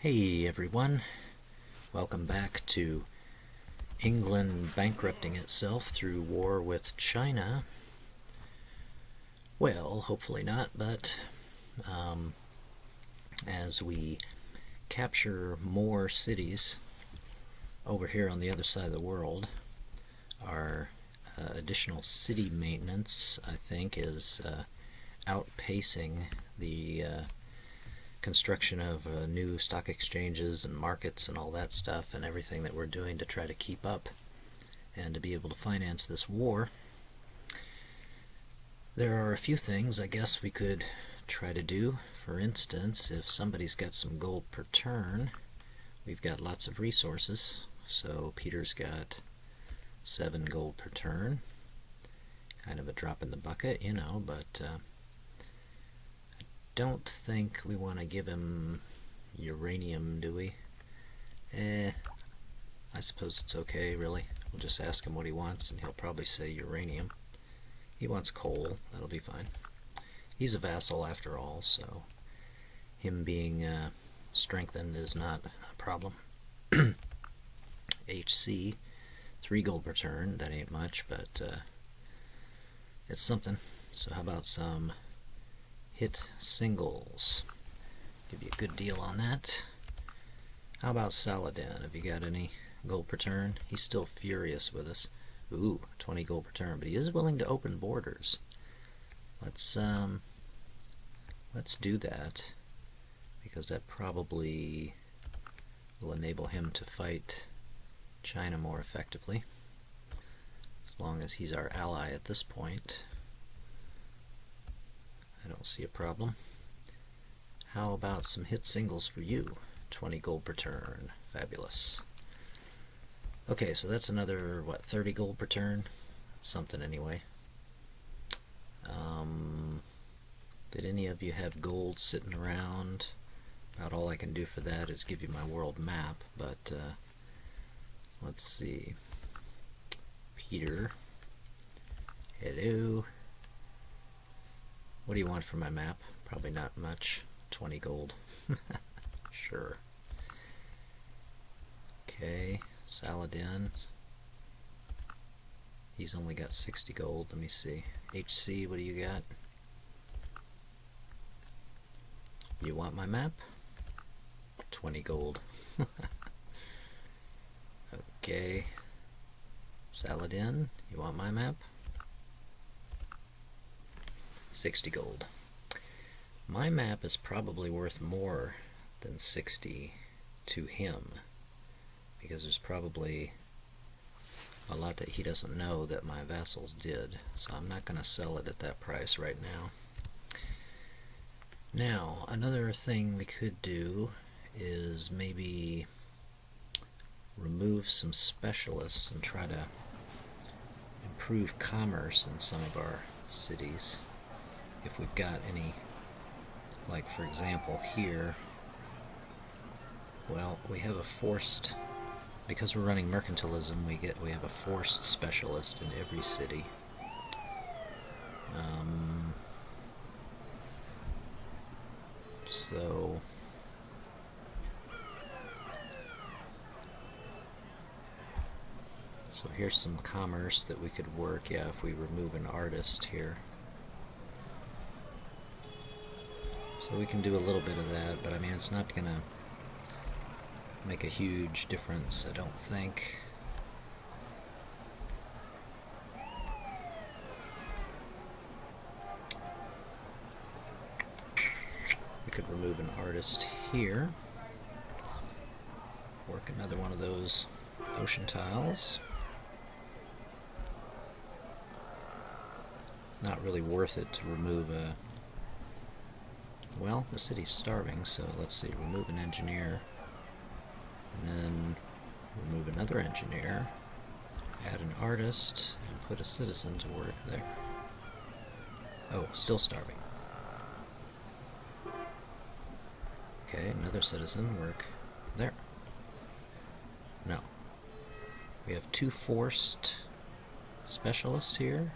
Hey everyone, welcome back to England bankrupting itself through war with China. Well, hopefully not, but as we capture more cities over here on the other side of the world, our additional city maintenance, I think, is outpacing the construction of new stock exchanges and markets and all that stuff and everything that we're doing to try to keep up and to be able to finance this war. There are a few things I guess we could try to do. For instance, if somebody's got some gold per turn, we've got lots of resources. So Peter's got 7 gold per turn. Kind of a drop in the bucket, you know, but don't think we want to give him uranium, do we? I suppose it's okay, really. We'll just ask him what he wants, and he'll probably say uranium. He wants coal. That'll be fine. He's a vassal, after all, so him being strengthened is not a problem. HC, 3 gold per turn. That ain't much, but it's something. So how about some hit singles? Give you a good deal on that. How about Saladin? Have you got any gold per turn? He's still furious with us. Ooh, 20 gold per turn, but he is willing to open borders. Let's do that, because that probably will enable him to fight China more effectively, as long as he's our ally at this point. I don't see a problem. How about some hit singles for you? 20 gold per turn. Fabulous. Okay, so that's another, what, 30 gold per turn? Something anyway. Did any of you have gold sitting around? About all I can do for that is give you my world map, but let's see. Peter. Hello. What do you want for my map? Probably not much. 20 gold. Sure. Okay, Saladin. He's only got 60 gold. Let me see. HC, what do you got? You want my map? 20 gold. Okay. Saladin, you want my map? 60 gold. My map is probably worth more than 60 to him, because there's probably a lot that he doesn't know that my vassals did, so I'm not going to sell it at that price right now. Now, another thing we could do is maybe remove some specialists and try to improve commerce in some of our cities, if we've got any. Like, for example, here, well, we have a forced, because we're running mercantilism, we have a forced specialist in every city. So here's some commerce that we could work, yeah, if we remove an artist here. So we can do a little bit of that, but I mean, it's not going to make a huge difference, I don't think. We could remove an artist here. Work another one of those ocean tiles. Not really worth it to remove a... Well, the city's starving, so let's see, remove an engineer, and then remove another engineer, add an artist, and put a citizen to work there. Oh, still starving. Okay, another citizen, work there. No. We have 2 forced specialists here.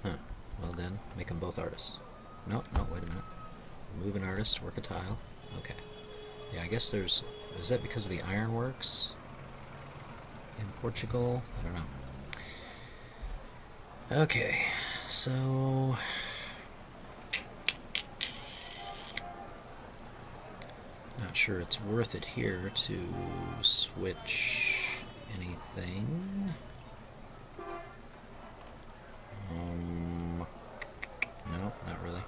Huh. Well then, make them both artists. No, wait a minute. Move an artist, work a tile. Okay. Yeah, I guess there's... Is that because of the ironworks in Portugal? I don't know. Okay, so... Not sure it's worth it here to switch anything. No, not really.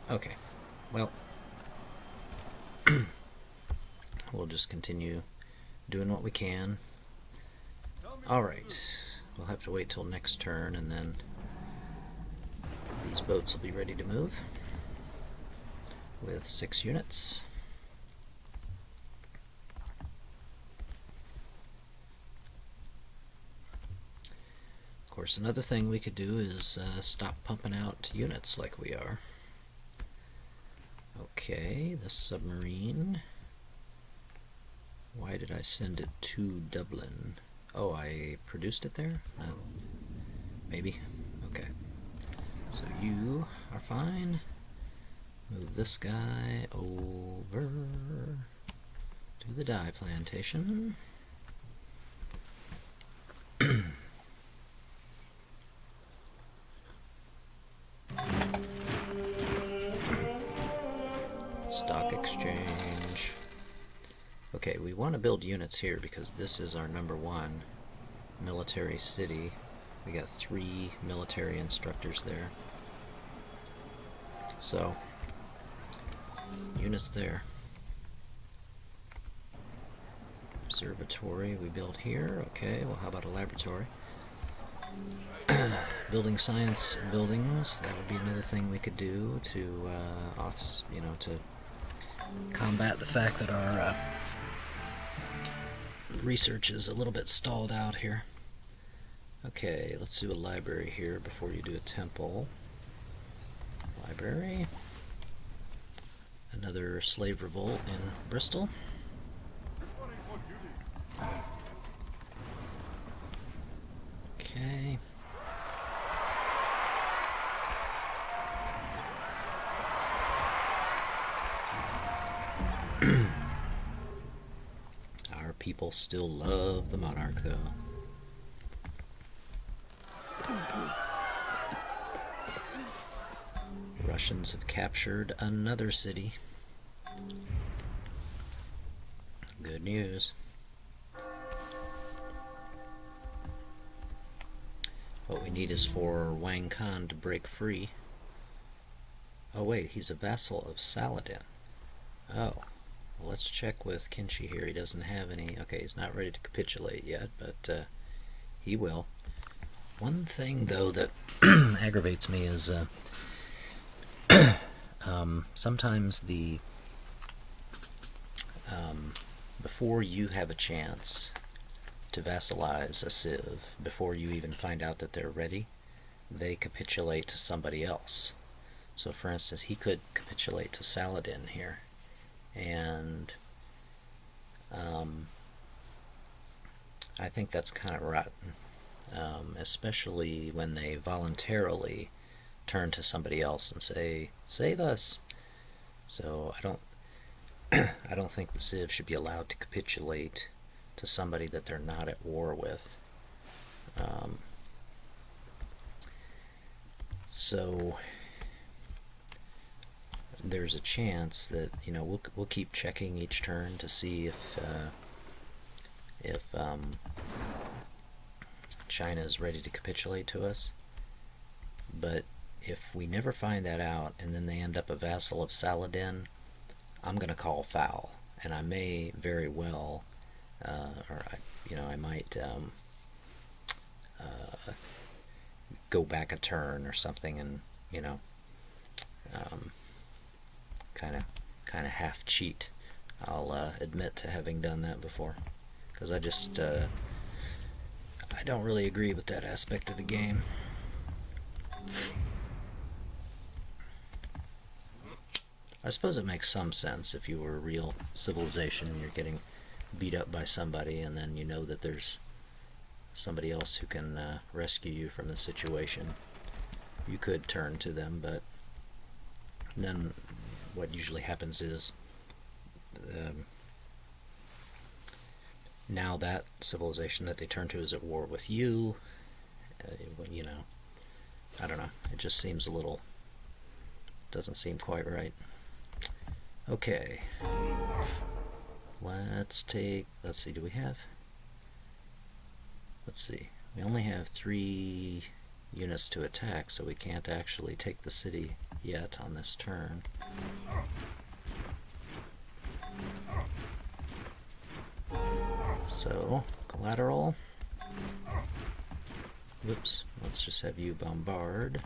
Okay, well, we'll just continue doing what we can. Alright, we'll have to wait till next turn, and then these boats will be ready to move with 6 units. Of course, another thing we could do is stop pumping out units like we are. Okay, the submarine. Why did I send it to Dublin? Oh, I produced it there? Maybe. Okay. So you are fine. Move this guy over to the dye plantation. Stock exchange. Okay, we want to build units here because this is our #1 military city. We got 3 military instructors there. So, units there. Observatory we build here. Okay, well, how about a laboratory? Building science buildings, that would be another thing we could do to to combat the fact that our research is a little bit stalled out here. Okay, let's do a library here before you do a temple. Library. Another slave revolt in Bristol. Okay. Our people still love the monarch, though. Russians have captured another city. Good news. What we need is for Wang Khan to break free. Oh wait, he's a vassal of Saladin. Oh, well, let's check with Kinshi here. He doesn't have any. Okay, he's not ready to capitulate yet, but he will. One thing, though, that aggravates me is sometimes the before you have a chance to vassalize a civ, before you even find out that they're ready, they capitulate to somebody else. So, for instance, he could capitulate to Saladin here, and I think that's kind of rotten, especially when they voluntarily turn to somebody else and say, "Save us." So I don't think the civ should be allowed to capitulate to somebody that they're not at war with. So there's a chance that we'll keep checking each turn to see if China is ready to capitulate to us. But if we never find that out and then they end up a vassal of Saladin, I'm going to call foul, and I may very well, I might go back a turn or something, and kind of half cheat. I'll admit to having done that before, because I just I don't really agree with that aspect of the game. I suppose it makes some sense if you were a real civilization and you're getting beat up by somebody, and then you know that there's somebody else who can rescue you from the situation, you could turn to them, but then what usually happens is now that civilization that they turn to is at war with you. You know, I don't know. It just seems a little, doesn't seem quite right. Okay. Let's see, do we have? Let's see. We only have 3 units to attack, so we can't actually take the city yet on this turn. So, collateral. Whoops, let's just have you bombard.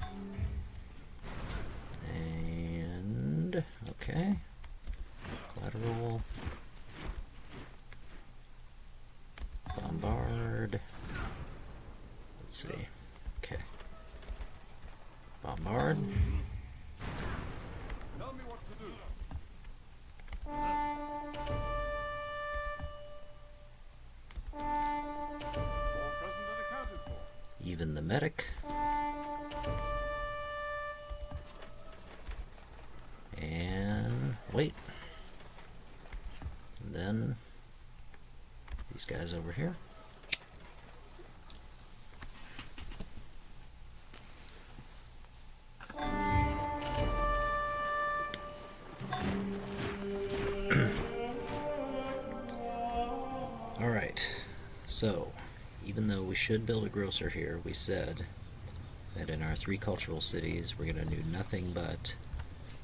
And, okay. Collateral. Bombard. Let's see. Okay. Bombard. Tell me what to do. All present and accounted for. Even the medic. And wait. And then these guys over here. Alright, so even though we should build a grocer here, we said that in our 3 cultural cities we're going to do nothing but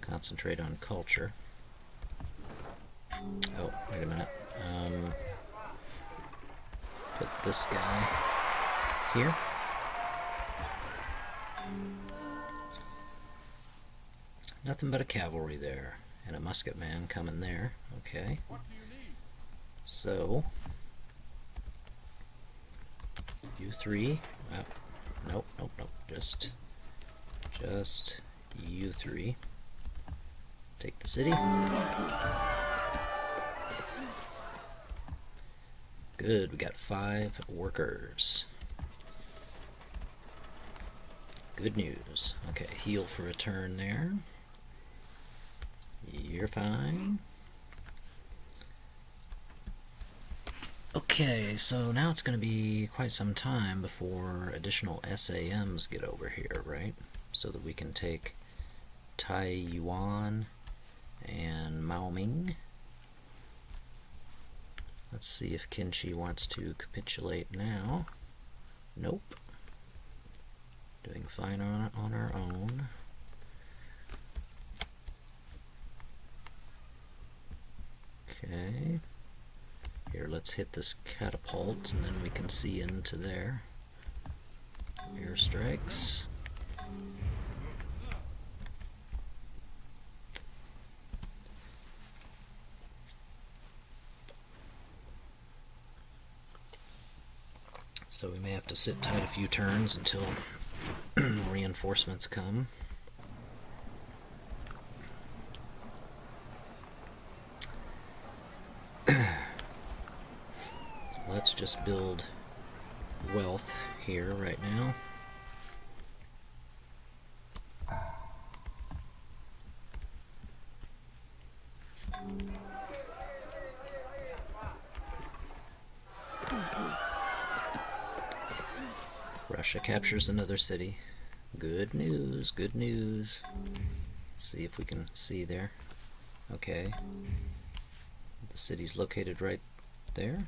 concentrate on culture. Oh, wait a minute. Put this guy here. Nothing but a cavalry there, and a musket man coming there. Okay. What do you need? So, you 3. Nope. Just you 3. Take the city. Good, we got 5 workers. Good news. Okay, heal for a turn there. You're fine. Okay, so now it's going to be quite some time before additional SAMs get over here, right? So that we can take Taiyuan and Maoming. Let's see if Kinchi wants to capitulate now. Nope. Doing fine on our own. Okay. Here, let's hit this catapult, and then we can see into there. Airstrikes. So we may have to sit tight a few turns until reinforcements come. Let's just build wealth here right now. Russia captures another city. Good news, good news. Let's see if we can see there. Okay. The city's located right there.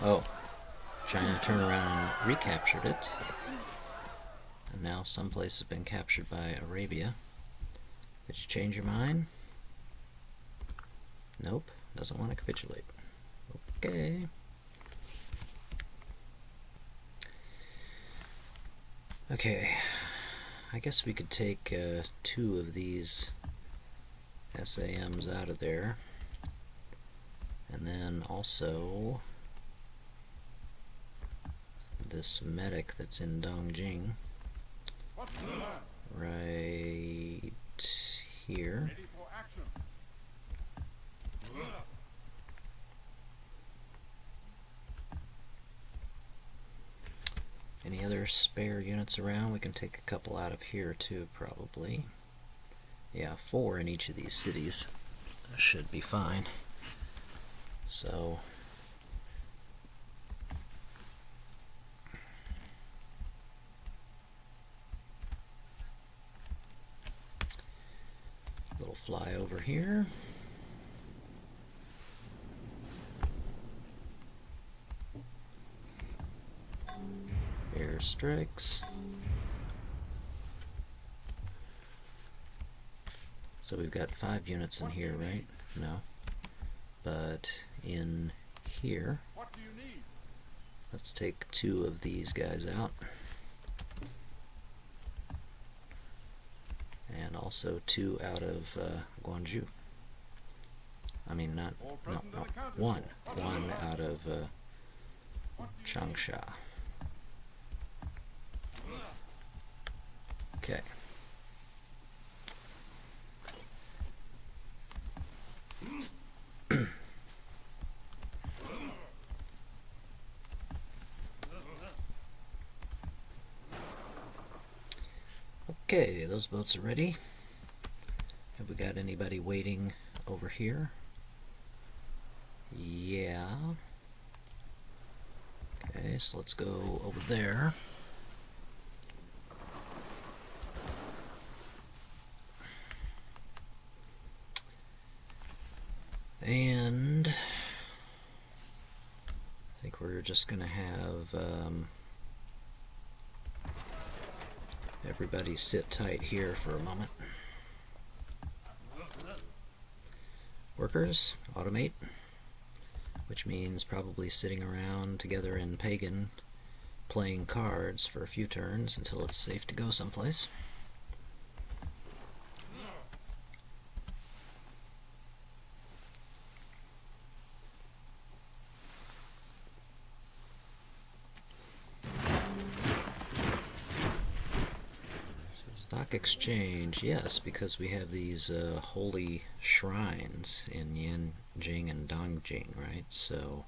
Oh, China turned around and recaptured it. And now some place has been captured by Arabia. Did you change your mind? Nope, doesn't want to capitulate. Okay. Okay, I guess we could take 2 of these SAMs out of there. And then also this medic that's in Dongjing right here. Ready for action. other spare units around. We can take a couple out of here too, probably. Yeah, 4 in each of these cities should be fine. So little flyover here. Airstrikes. So we've got 5 units in here, right? No. But in here, What do you need? let's take 2 of these guys out. And also 2 out of Guangzhou. I mean, not, no, 1. 1 out of Changsha. Okay. Okay, those boats are ready. Have we got anybody waiting over here? Yeah. Okay, so let's go over there. And I think we're just going to have everybody sit tight here for a moment. Workers, automate, which means probably sitting around together in Pagan playing cards for a few turns until it's safe to go someplace. Stock exchange, yes, because we have these holy shrines in Yanjing and Dongjing, right? So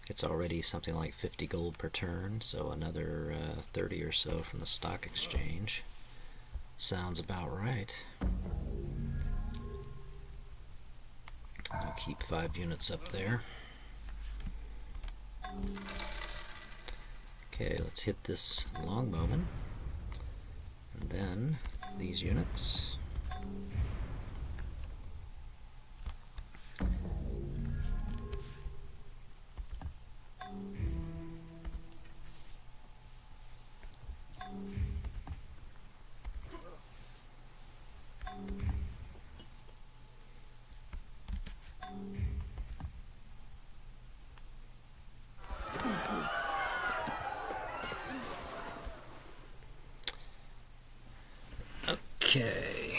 it's already something like 50 gold per turn, so another 30 or so from the stock exchange. Sounds about right. I'll keep 5 units up there. Okay, let's hit this longbowman. And then these units. Okay.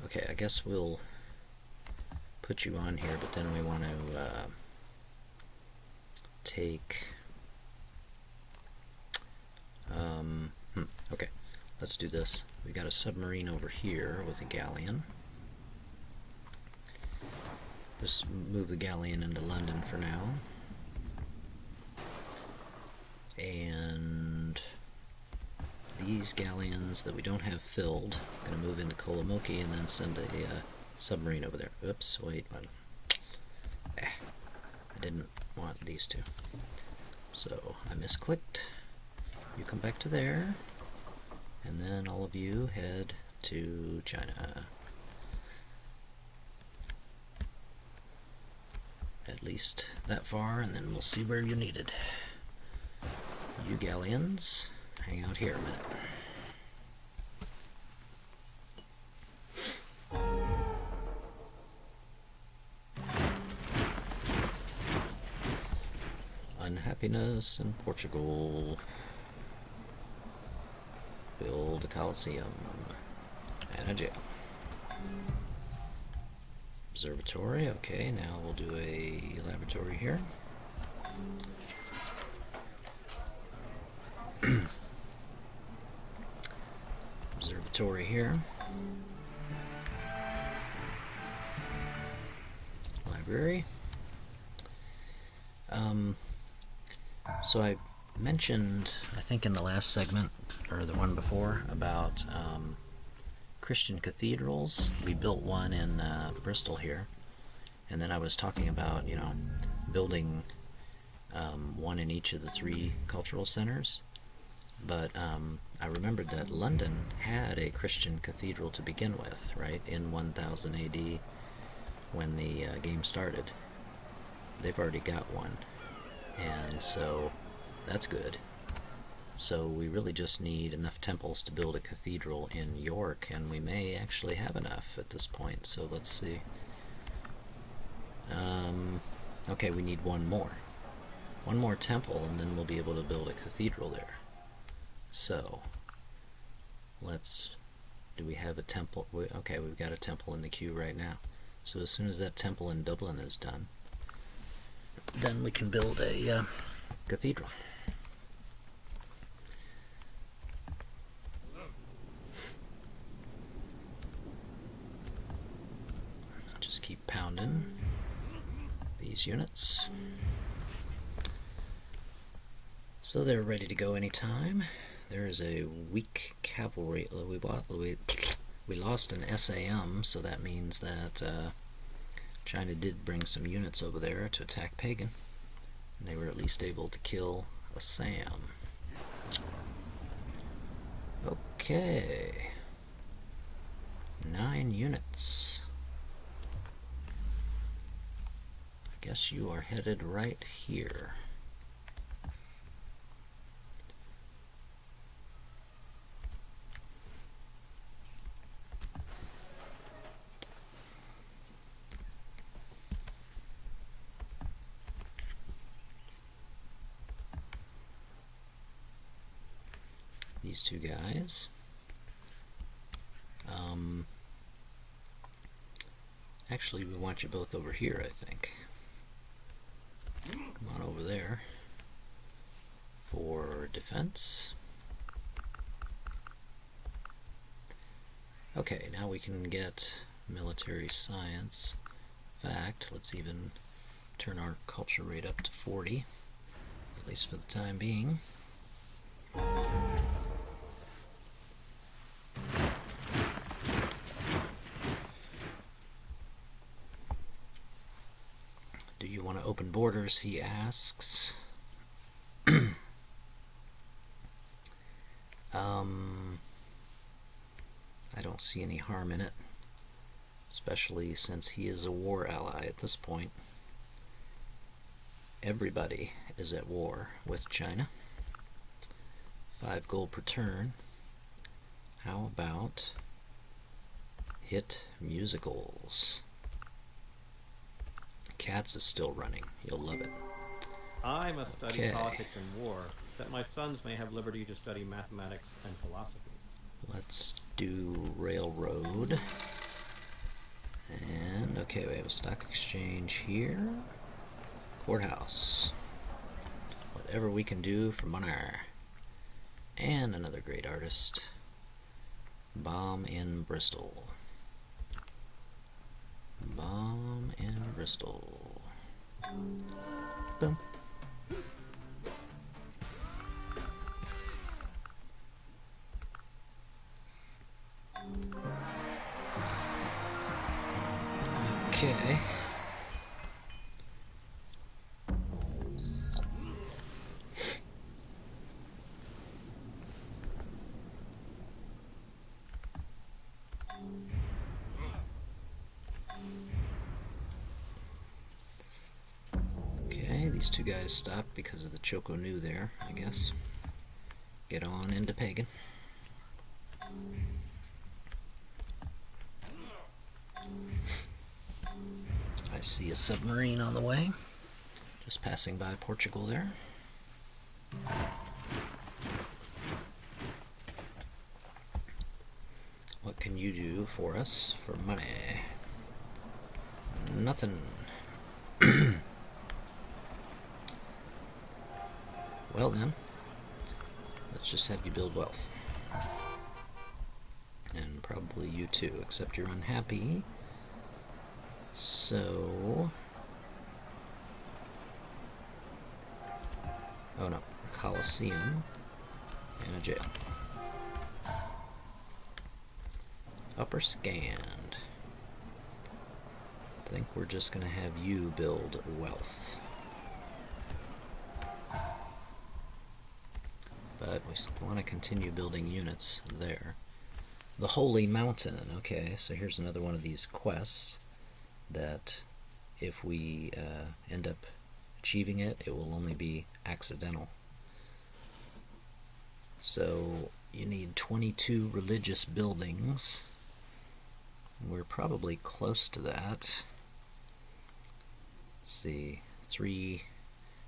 Okay, I guess we'll put you on here, but then we want to take... okay, let's do this. We got a submarine over here with a galleon. Just move the galleon into London for now. And these galleons that we don't have filled, I'm going to move into Kolomoki and then send a submarine over there. Oops, wait, I didn't want these two. So I misclicked. You come back to there, and then all of you head to China. At least that far, and then we'll see where you're needed. You galleons, hang out here a minute. Unhappiness in Portugal. Build a coliseum and a jail. Observatory, okay, now we'll do a laboratory here. Observatory here. library. So I mentioned, I think in the last segment, or the one before, about Christian cathedrals. We built one in Bristol here, and then I was talking about, building one in each of the 3 cultural centers. But I remembered that London had a Christian cathedral to begin with, right, in 1000 AD when the game started. They've already got one, and so that's good. So we really just need enough temples to build a cathedral in York, and we may actually have enough at this point. So let's see. Okay, we need one more. One more temple, and then we'll be able to build a cathedral there. So, do we have a temple? Okay, we've got a temple in the queue right now. So as soon as that temple in Dublin is done, then we can build a cathedral. Just keep pounding these units. So they're ready to go anytime. There is a weak cavalry. We lost an SAM, so that means that China did bring some units over there to attack Pagan. And they were at least able to kill a SAM. Okay. 9 units. I guess you are headed right here. These 2 guys. Actually, we want you both over here, I think. Come on over there for defense. Okay, now we can get military science. In fact, let's even turn our culture rate up to 40, at least for the time being. Do you want to open borders, he asks. I don't see any harm in it, especially since he is a war ally at this point. Everybody is at war with China. 5 gold per turn. How about hit musicals? Cats is still running. You'll love it. I must study Okay. politics and war, that my sons may have liberty to study mathematics and philosophy. Let's do railroad. And okay, we have a stock exchange here. Courthouse. Whatever we can do for money. And another great artist. Bomb in Bristol. Bomb in Bristol. Boom. Okay. Okay, these 2 guys stopped because of the Choco Nu there, I guess. Get on into Pagan. I see a submarine on the way. Just passing by Portugal there. What can you do for us for money? Nothing. Well then, let's just have you build wealth. And probably you too, except you're unhappy. So, Oh no, a coliseum and a jail. Upper scanned. I think we're just going to have you build wealth. But we want to continue building units there. The Holy Mountain. Okay, so here's another one of these quests that if we end up achieving it, it will only be accidental. So you need 22 religious buildings. We're probably close to that. Let's see, 3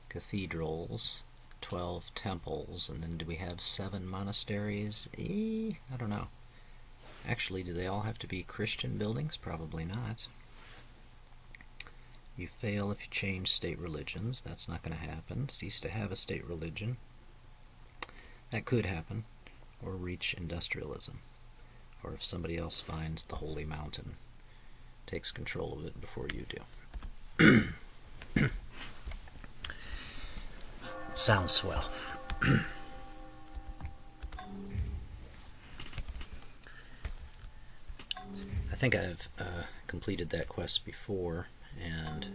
cathedrals, 12 temples, and then do we have 7 monasteries? I don't know. Actually, do they all have to be Christian buildings? Probably not. You fail if you change state religions. That's not going to happen. Cease to have a state religion. That could happen. Or reach industrialism. Or if somebody else finds the Holy Mountain, takes control of it before you do. Sounds swell. I think I've completed that quest before, and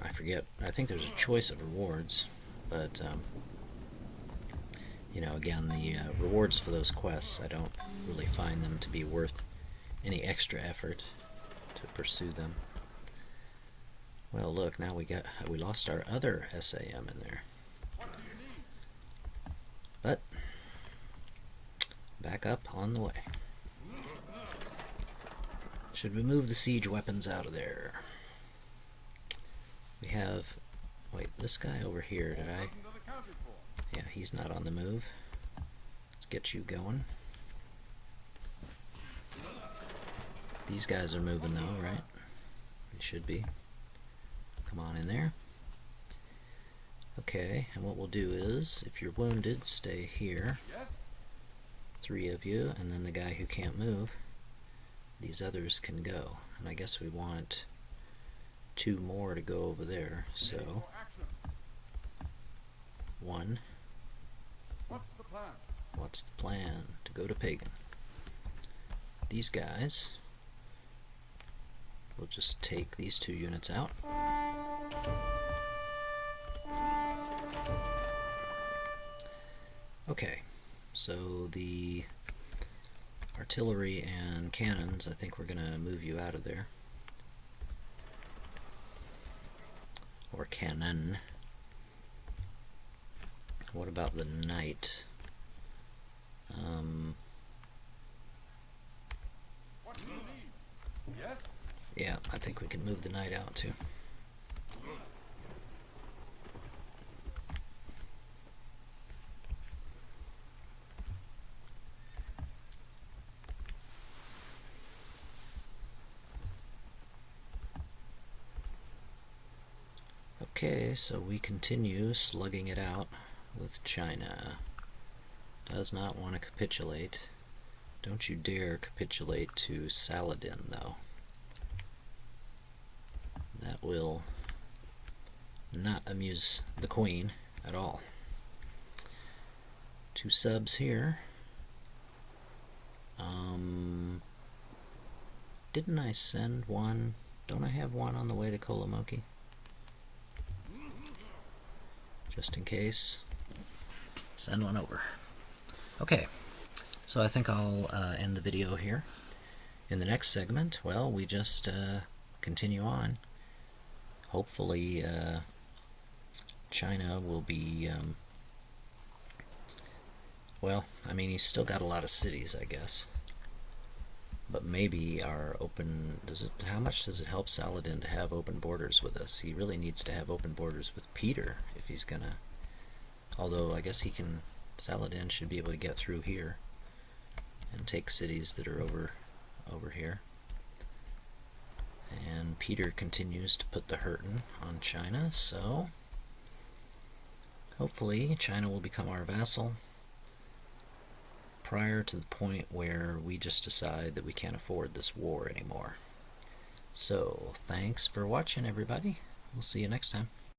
I forget. I think there's a choice of rewards, but you know, again, the rewards for those quests, I don't really find them to be worth any extra effort to pursue them. Well, look, now we lost our other SAM in there. But back up on the way. Should we move the siege weapons out of there? We have, wait, this guy over here, did I? Yeah, he's not on the move. Let's get you going. These guys are moving though, right? They should be. Come on in there. Okay, and what we'll do is, if you're wounded, stay here. 3 of you, and then the guy who can't move, these others can go. And I guess we want 2 more to go over there, so 1. What's the plan? To go to Pagan. These guys, we'll just take these 2 units out. Okay, so the artillery and cannons, I think we're going to move you out of there. Or cannon. What about the knight? What do you need? Yes? Yeah, I think we can move the knight out too. Okay, so we continue slugging it out with China. Does not want to capitulate. Don't you dare capitulate to Saladin, though. That will not amuse the Queen at all. 2 subs here. Didn't I send one? Don't I have one on the way to Kolamoki? Just in case. Send one over. Okay, so I think I'll end the video here. In the next segment, well, we just continue on. Hopefully China will be, well, I mean, he's still got a lot of cities, I guess. But maybe our open, how much does it help Saladin to have open borders with us? He really needs to have open borders with Peter if he's gonna, although I guess he can, Saladin should be able to get through here and take cities that are over here. And Peter continues to put the hurtin' on China, so hopefully China will become our vassal prior to the point where we just decide that we can't afford this war anymore. So, thanks for watching, everybody. We'll see you next time.